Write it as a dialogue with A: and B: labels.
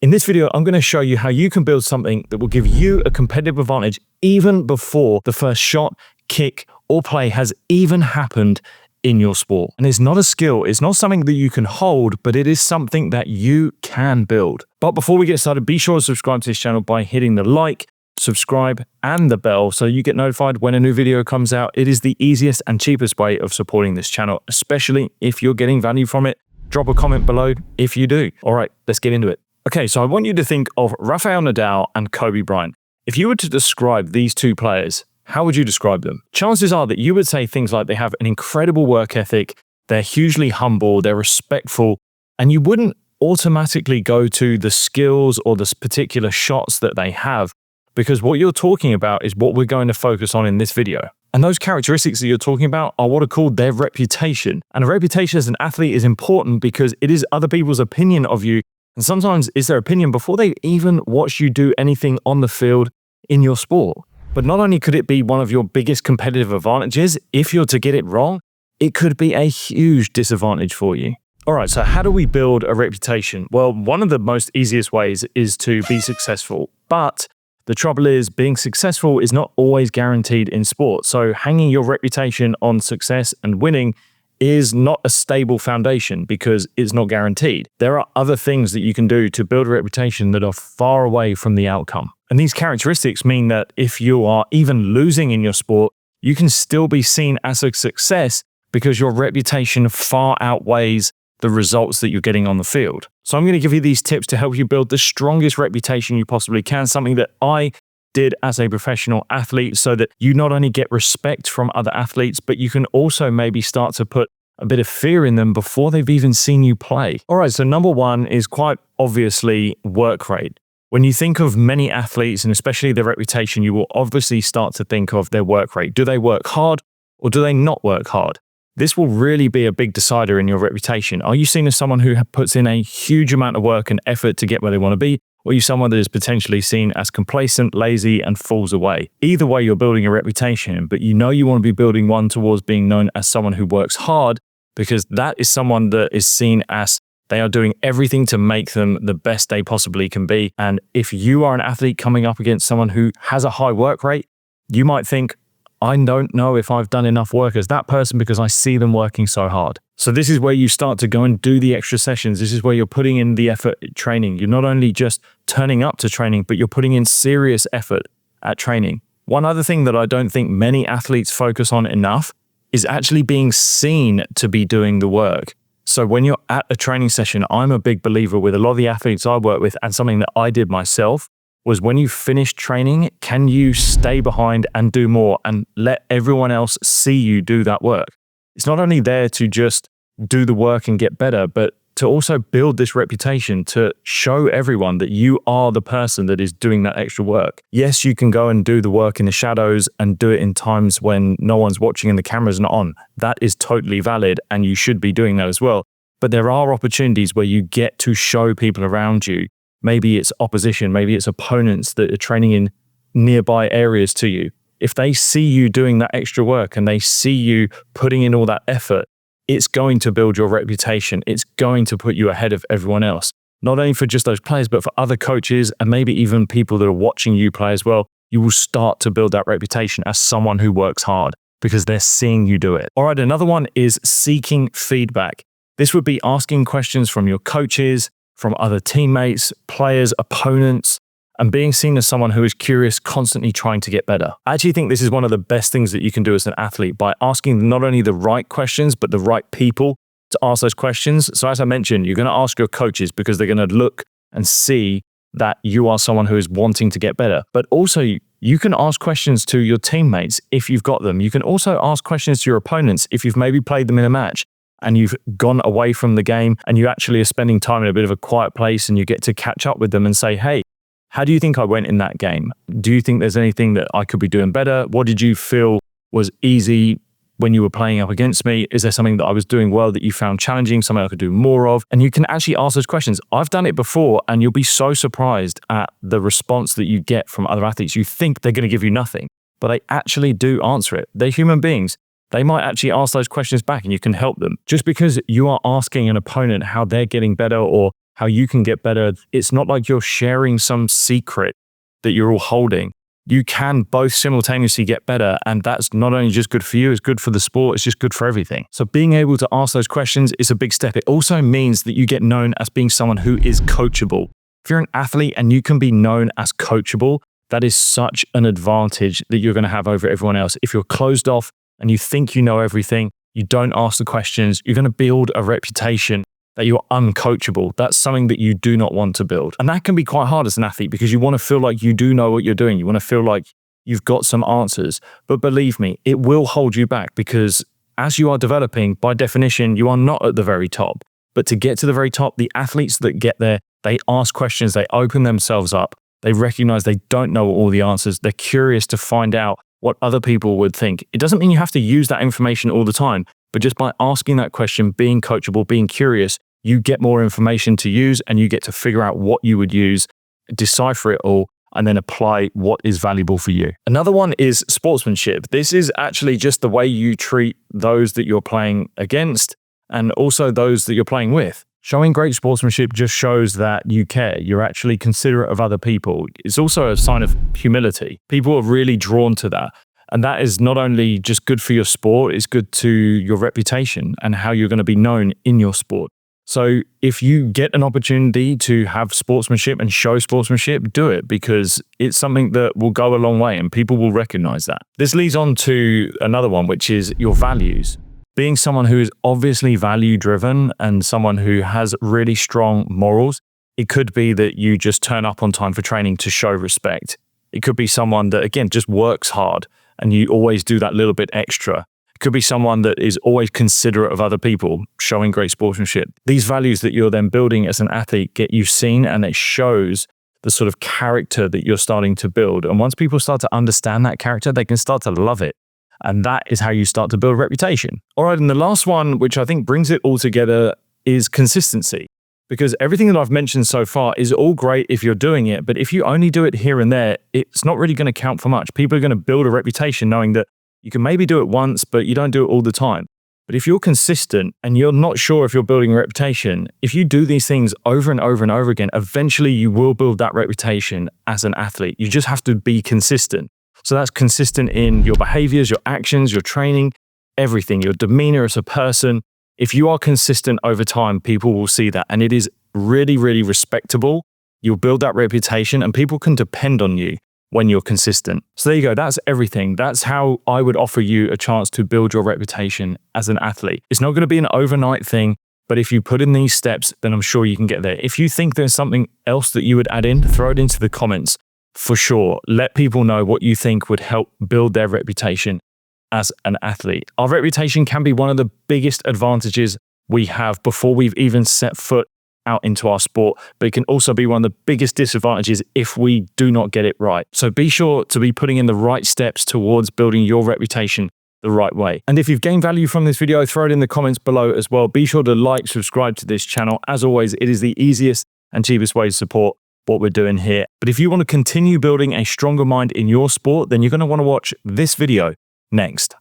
A: In this video, I'm going to show you how you can build something that will give you a competitive advantage even before the first shot, kick, or play has even happened in your sport. And it's not a skill, it's not something that you can hold, but it is something that you can build. But before we get started, be sure to subscribe to this channel by hitting the like, subscribe, and the bell so you get notified when a new video comes out. It is the easiest and cheapest way of supporting this channel, especially if you're getting value from it. Drop a comment below if you do. All right, let's get into it. Okay, so I want you to think of Rafael Nadal and Kobe Bryant. If you were to describe these two players, how would you describe them? Chances are that you would say things like they have an incredible work ethic, they're hugely humble, they're respectful, and you wouldn't automatically go to the skills or the particular shots that they have, because what you're talking about is what we're going to focus on in this video. And those characteristics that you're talking about are what are called their reputation. And a reputation as an athlete is important because it is other people's opinion of you. And sometimes it's their opinion before they even watch you do anything on the field in your sport. But not only could it be one of your biggest competitive advantages, if you're to get it wrong, it could be a huge disadvantage for you. All right, so how do we build a reputation? Well, one of the most easiest ways is to be successful. But the trouble is, being successful is not always guaranteed in sport. So hanging your reputation on success and winning is not a stable foundation because it's not guaranteed. There are other things that you can do to build a reputation that are far away from the outcome. And these characteristics mean that if you are even losing in your sport, you can still be seen as a success because your reputation far outweighs the results that you're getting on the field. So I'm going to give you these tips to help you build the strongest reputation you possibly can, something that I did as a professional athlete so that you not only get respect from other athletes, but you can also maybe start to put a bit of fear in them before they've even seen you play. All right, so number one is quite obviously work rate. When you think of many athletes and especially their reputation, you will obviously start to think of their work rate. Do they work hard or do they not work hard? This will really be a big decider in your reputation. Are you seen as someone who puts in a huge amount of work and effort to get where they want to be? Or are you someone that is potentially seen as complacent, lazy, and falls away? Either way, you're building a reputation, but you know you want to be building one towards being known as someone who works hard, because that is someone that is seen as they are doing everything to make them the best they possibly can be. And if you are an athlete coming up against someone who has a high work rate, you might think, I don't know if I've done enough work as that person because I see them working so hard. So this is where you start to go and do the extra sessions. This is where you're putting in the effort at training. You're not only just turning up to training, but you're putting in serious effort at training. One other thing that I don't think many athletes focus on enough is actually being seen to be doing the work. So when you're at a training session, I'm a big believer with a lot of the athletes I work with, and something that I did myself was when you finish training, can you stay behind and do more and let everyone else see you do that work? It's not only there to just do the work and get better, but to also build this reputation to show everyone that you are the person that is doing that extra work. Yes, you can go and do the work in the shadows and do it in times when no one's watching and the camera's not on. That is totally valid, and you should be doing that as well. But there are opportunities where you get to show people around you. Maybe it's opposition, maybe it's opponents that are training in nearby areas to you. If they see you doing that extra work and they see you putting in all that effort, it's going to build your reputation. It's going to put you ahead of everyone else. Not only for just those players, but for other coaches and maybe even people that are watching you play as well. You will start to build that reputation as someone who works hard because they're seeing you do it. All right, another one is seeking feedback. This would be asking questions from your coaches, from other teammates, players, opponents, and being seen as someone who is curious, constantly trying to get better. I actually think this is one of the best things that you can do as an athlete by asking not only the right questions, but the right people to ask those questions. So as I mentioned, you're going to ask your coaches because they're going to look and see that you are someone who is wanting to get better. But also, you can ask questions to your teammates if you've got them. You can also ask questions to your opponents if you've maybe played them in a match and you've gone away from the game and you actually are spending time in a bit of a quiet place and you get to catch up with them and say, hey, how do you think I went in that game? Do you think there's anything that I could be doing better? What did you feel was easy when you were playing up against me? Is there something that I was doing well that you found challenging, something I could do more of? And you can actually ask those questions. I've done it before and you'll be so surprised at the response that you get from other athletes. You think they're going to give you nothing, but they actually do answer it. They're human beings. They might actually ask those questions back and you can help them. Just because you are asking an opponent how they're getting better or how you can get better. It's not like you're sharing some secret that you're all holding. You can both simultaneously get better, and that's not only just good for you, it's good for the sport, it's just good for everything. So being able to ask those questions is a big step. It also means that you get known as being someone who is coachable. If you're an athlete and you can be known as coachable, that is such an advantage that you're going to have over everyone else. If you're closed off and you think you know everything, you don't ask the questions, you're going to build a reputation that you're uncoachable. That's something that you do not want to build. And that can be quite hard as an athlete because you want to feel like you do know what you're doing. You want to feel like you've got some answers. But believe me, it will hold you back because as you are developing, by definition, you are not at the very top. But to get to the very top, the athletes that get there, they ask questions, they open themselves up, they recognize they don't know all the answers. They're curious to find out what other people would think. It doesn't mean you have to use that information all the time, but just by asking that question, being coachable, being curious, you get more information to use and you get to figure out what you would use, decipher it all, and then apply what is valuable for you. Another one is sportsmanship. This is actually just the way you treat those that you're playing against and also those that you're playing with. Showing great sportsmanship just shows that you care. You're actually considerate of other people. It's also a sign of humility. People are really drawn to that. And that is not only just good for your sport, it's good to your reputation and how you're going to be known in your sport. So if you get an opportunity to have sportsmanship and show sportsmanship, do it because it's something that will go a long way and people will recognize that. This leads on to another one, which is your values. Being someone who is obviously value-driven and someone who has really strong morals, it could be that you just turn up on time for training to show respect. It could be someone that, again, just works hard and you always do that little bit extra. It could be someone that is always considerate of other people, showing great sportsmanship. These values that you're then building as an athlete get you seen, and it shows the sort of character that you're starting to build. And once people start to understand that character, they can start to love it. And that is how you start to build a reputation. All right, and the last one, which I think brings it all together, is consistency. Because everything that I've mentioned so far is all great if you're doing it, but if you only do it here and there, it's not really going to count for much. People are going to build a reputation knowing that you can maybe do it once, but you don't do it all the time. But if you're consistent and you're not sure if you're building a reputation, if you do these things over and over and over again, eventually you will build that reputation as an athlete. You just have to be consistent. So that's consistent in your behaviors, your actions, your training, everything, your demeanor as a person. If you are consistent over time, people will see that. And it is really, really respectable. You'll build that reputation and people can depend on you when you're consistent. So there you go. That's everything. That's how I would offer you a chance to build your reputation as an athlete. It's not going to be an overnight thing, but if you put in these steps, then I'm sure you can get there. If you think there's something else that you would add in, throw it into the comments for sure. Let people know what you think would help build their reputation as an athlete. Our reputation can be one of the biggest advantages we have before we've even set foot out into our sport, but it can also be one of the biggest disadvantages if we do not get it right. So be sure to be putting in the right steps towards building your reputation the right way. And if you've gained value from this video, throw it in the comments below as well. Be sure to like, subscribe to this channel. As always, it is the easiest and cheapest way to support what we're doing here. But if you want to continue building a stronger mind in your sport, then you're going to want to watch this video next.